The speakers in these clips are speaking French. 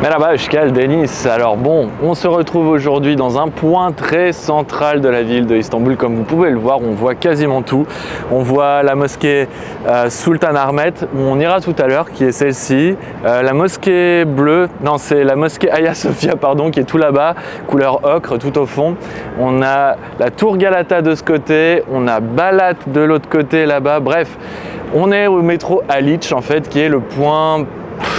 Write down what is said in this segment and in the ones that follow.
Merhaba, Euskal Deniz. Alors bon, on se retrouve aujourd'hui dans un point très central de la ville de Istanbul. Comme vous pouvez le voir, on voit quasiment tout. On voit la mosquée Sultanahmet, où on ira tout à l'heure, qui est celle-ci. La mosquée bleue, non c'est la mosquée Hagia Sophia, pardon, qui est tout là-bas, couleur ocre, tout au fond. On a la tour Galata de ce côté, on a Balat de l'autre côté là-bas. Bref, on est au métro Haliç en fait, qui est le point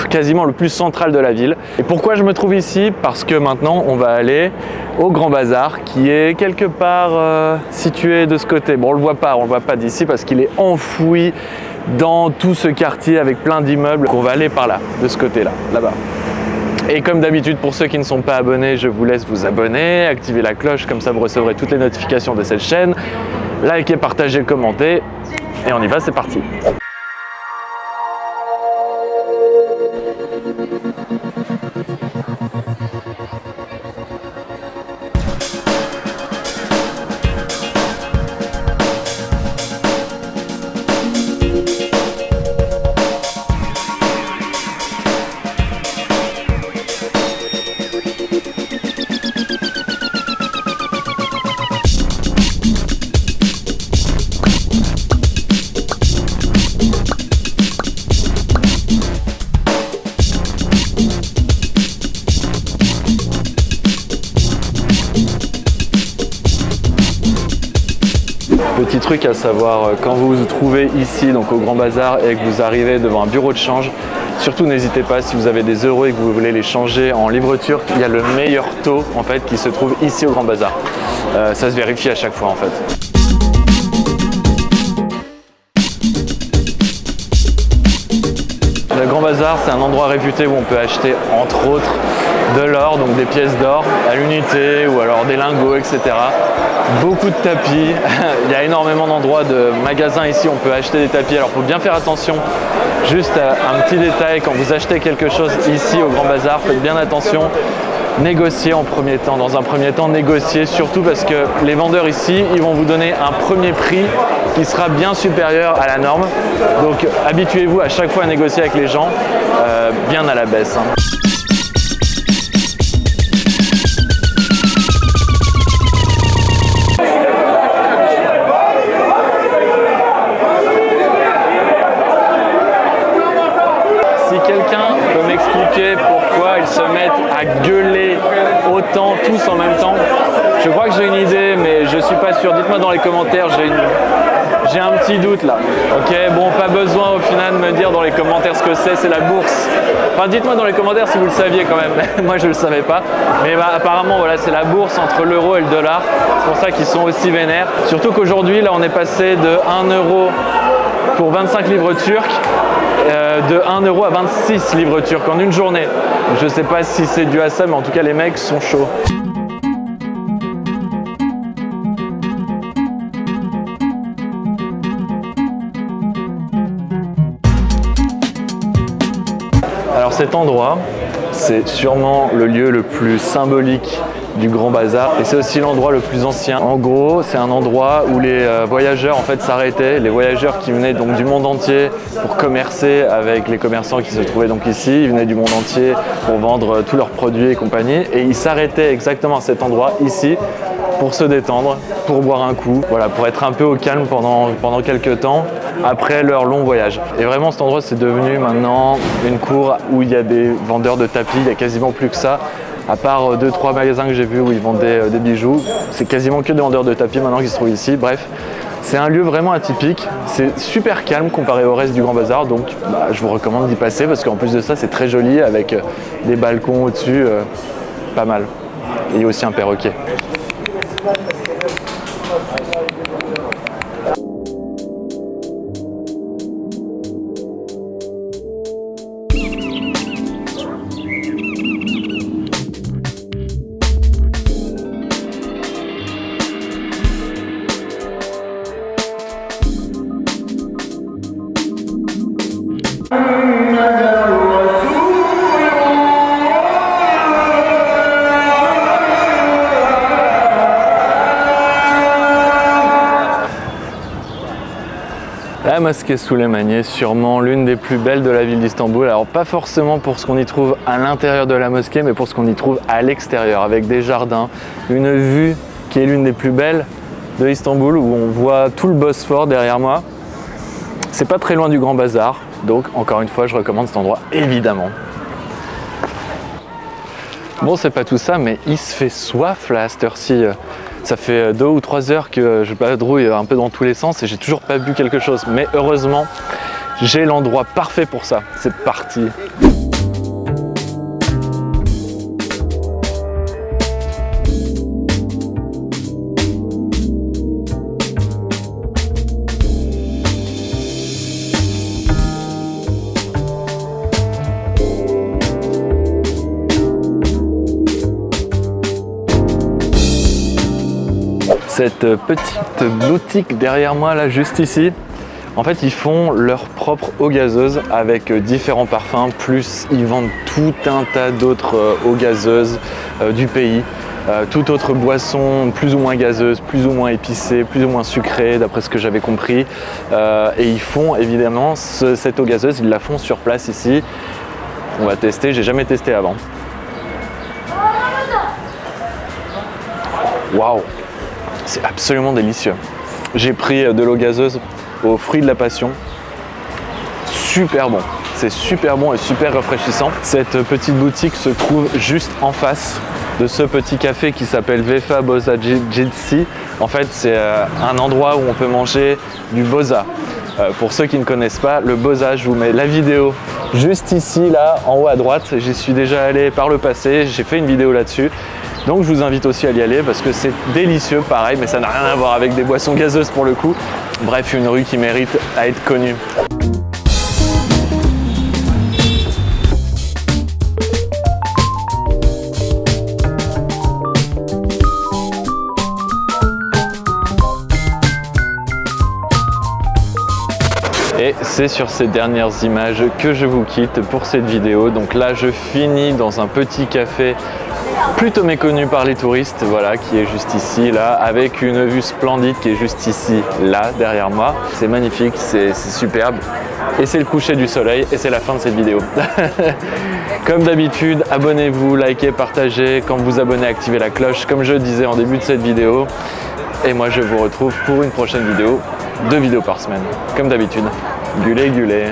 quasiment le plus central de la ville. Et pourquoi je me trouve ici? Parce que maintenant on va aller au Grand Bazar qui est quelque part situé de ce côté. Bon, on le voit pas d'ici parce qu'il est enfoui dans tout ce quartier avec plein d'immeubles. On va aller par là, de ce côté-là, là-bas. Et comme d'habitude, pour ceux qui ne sont pas abonnés, je vous laisse vous abonner, activer la cloche, comme ça vous recevrez toutes les notifications de cette chaîne. Likez, partagez, commentez. Et on y va, c'est parti. Petit truc à savoir, quand vous vous trouvez ici donc au Grand Bazar et que vous arrivez devant un bureau de change, surtout n'hésitez pas, si vous avez des euros et que vous voulez les changer en livres turcs, il y a le meilleur taux en fait qui se trouve ici au Grand Bazar. Ça se vérifie à chaque fois en fait. Le Grand Bazar, c'est un endroit réputé où on peut acheter entre autres de l'or, donc des pièces d'or à l'unité ou alors des lingots, etc. Beaucoup de tapis, il y a énormément d'endroits de magasins ici, on peut acheter des tapis. Alors il faut bien faire attention, juste un petit détail, quand vous achetez quelque chose ici au Grand Bazar, faites bien attention, négociez en premier temps. Dans un premier temps, négociez, surtout parce que les vendeurs ici, ils vont vous donner un premier prix qui sera bien supérieur à la norme. Donc habituez-vous à chaque fois à négocier avec les gens, bien à la baisse. Quelqu'un peut m'expliquer pourquoi ils se mettent à gueuler autant tous en même temps? Je crois que j'ai une idée, mais je suis pas sûr. Dites-moi dans les commentaires, j'ai un petit doute là. Ok, bon, pas besoin au final de me dire dans les commentaires ce que c'est la bourse. Enfin, dites-moi dans les commentaires si vous le saviez quand même. Moi, je le savais pas. Mais bah, apparemment, voilà, c'est la bourse entre l'euro et le dollar. C'est pour ça qu'ils sont aussi vénères. Surtout qu'aujourd'hui, là, on est passé de 1 euro pour 25 livres turcs. De 1 euro à 26 livres turcs en une journée. Je sais pas si c'est dû à ça, mais en tout cas les mecs sont chauds. Alors cet endroit, c'est sûrement le lieu le plus symbolique du Grand Bazar et c'est aussi l'endroit le plus ancien. En gros, c'est un endroit où les voyageurs en fait s'arrêtaient, les voyageurs qui venaient donc du monde entier pour commercer avec les commerçants qui se trouvaient donc ici, ils venaient du monde entier pour vendre tous leurs produits et compagnie et ils s'arrêtaient exactement à cet endroit ici pour se détendre, pour boire un coup, voilà, pour être un peu au calme pendant quelques temps après leur long voyage. Et vraiment cet endroit c'est devenu maintenant une cour où il y a des vendeurs de tapis, il n'y a quasiment plus que ça. À part 2-3 magasins que j'ai vus où ils vendaient des bijoux, c'est quasiment que des vendeurs de tapis maintenant qui se trouvent ici. Bref, c'est un lieu vraiment atypique, c'est super calme comparé au reste du Grand Bazar, donc bah, je vous recommande d'y passer parce qu'en plus de ça c'est très joli avec des balcons au-dessus, pas mal. Et il y a aussi un perroquet. La mosquée Süleymaniyye, sûrement l'une des plus belles de la ville d'Istanbul. Alors pas forcément pour ce qu'on y trouve à l'intérieur de la mosquée, mais pour ce qu'on y trouve à l'extérieur, avec des jardins, une vue qui est l'une des plus belles de Istanbul, où on voit tout le Bosphore derrière moi. C'est pas très loin du Grand Bazar, donc encore une fois je recommande cet endroit évidemment. Bon, c'est pas tout ça, mais il se fait soif là à cette heure-ci. Ça fait 2 ou 3 heures que je badrouille un peu dans tous les sens et j'ai toujours pas bu quelque chose. Mais heureusement, j'ai l'endroit parfait pour ça. C'est parti! Cette petite boutique derrière moi, là, juste ici, en fait, ils font leur propre eau gazeuse avec différents parfums, plus ils vendent tout un tas d'autres eaux gazeuses du pays. Toute autre boisson plus ou moins gazeuse, plus ou moins épicée, plus ou moins sucrée, d'après ce que j'avais compris. Et ils font évidemment cette eau gazeuse, ils la font sur place ici. On va tester, j'ai jamais testé avant. Waouh! C'est absolument délicieux. J'ai pris de l'eau gazeuse aux fruits de la passion. Super bon. C'est super bon et super rafraîchissant. Cette petite boutique se trouve juste en face de ce petit café qui s'appelle Vefa Bozacı. En fait, c'est un endroit où on peut manger du boza. Pour ceux qui ne connaissent pas, le boza, je vous mets la vidéo juste ici, là, en haut à droite. J'y suis déjà allé par le passé, j'ai fait une vidéo là-dessus. Donc je vous invite aussi à y aller parce que c'est délicieux, pareil, mais ça n'a rien à voir avec des boissons gazeuses pour le coup. Bref, une rue qui mérite à être connue. Et c'est sur ces dernières images que je vous quitte pour cette vidéo. Donc là, je finis dans un petit café plutôt méconnu par les touristes, voilà, qui est juste ici, là, avec une vue splendide qui est juste ici, là, derrière moi. C'est magnifique, c'est superbe. Et c'est le coucher du soleil et c'est la fin de cette vidéo. Comme d'habitude, abonnez-vous, likez, partagez. Quand vous abonnez, activez la cloche, comme je disais en début de cette vidéo. Et moi, je vous retrouve pour une prochaine vidéo, 2 vidéos par semaine, comme d'habitude. Gulé, gulé.